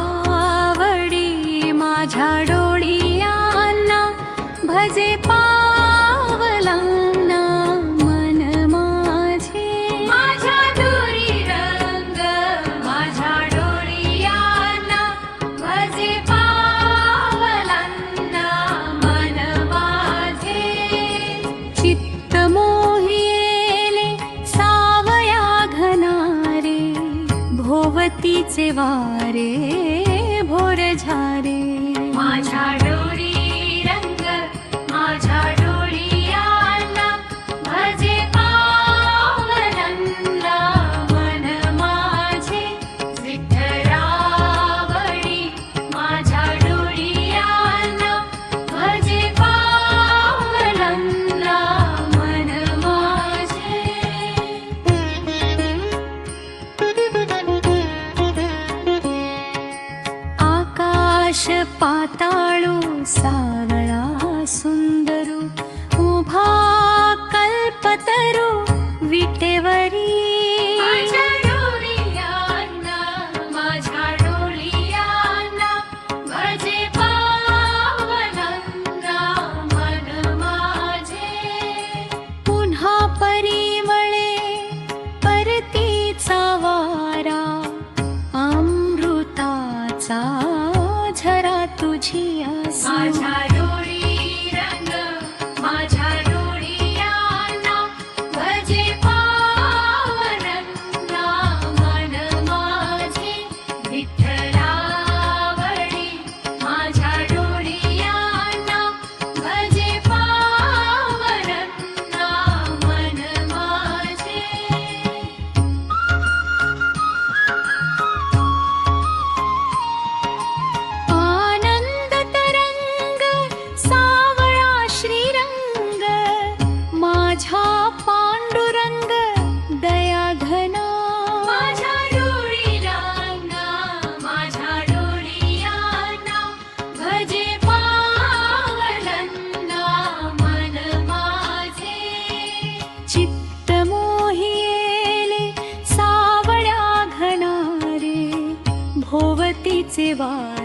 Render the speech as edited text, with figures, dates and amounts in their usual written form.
विठ्ठलावडी माझ्या डोळियांना भजे पावलांना मन माझे माझ्या दुरी रंग माझ्या डोळियांना भजे पावलांना मन माझे चित्त मोहिले सावया घनारे भोवतीचे वारे भोर झारे माझ्या डोरी रंग माझ्या डोळियांना भजे पावलांना मन माझे विठ्ठलावडी माझ्या डोळियांना भजे पावलांना मन माझे आकाश पाताळू सावळा सुंदरू उभा कल्पतरू विटेवरी माझ्या डोळियांना भजे पावलांना मन माझे पुन्हा परिमळे परतीचा वारा अमृताचा झरा तुझी आसू माझ्या डोळी रंग माझ्या डोळियांना भजे पावलांना मन माझे विठ्ठलावडी माझ्या डोळियांना भजे पावलांना मन माझे आनंद तरंग सावळा श्रीरंग माझ्या पांडुरंग दया घना माझ्या डोळियांना भजे पावलांना मन माझे चित्त मोहिले सावळ्या घनारे भोवतीचे वारे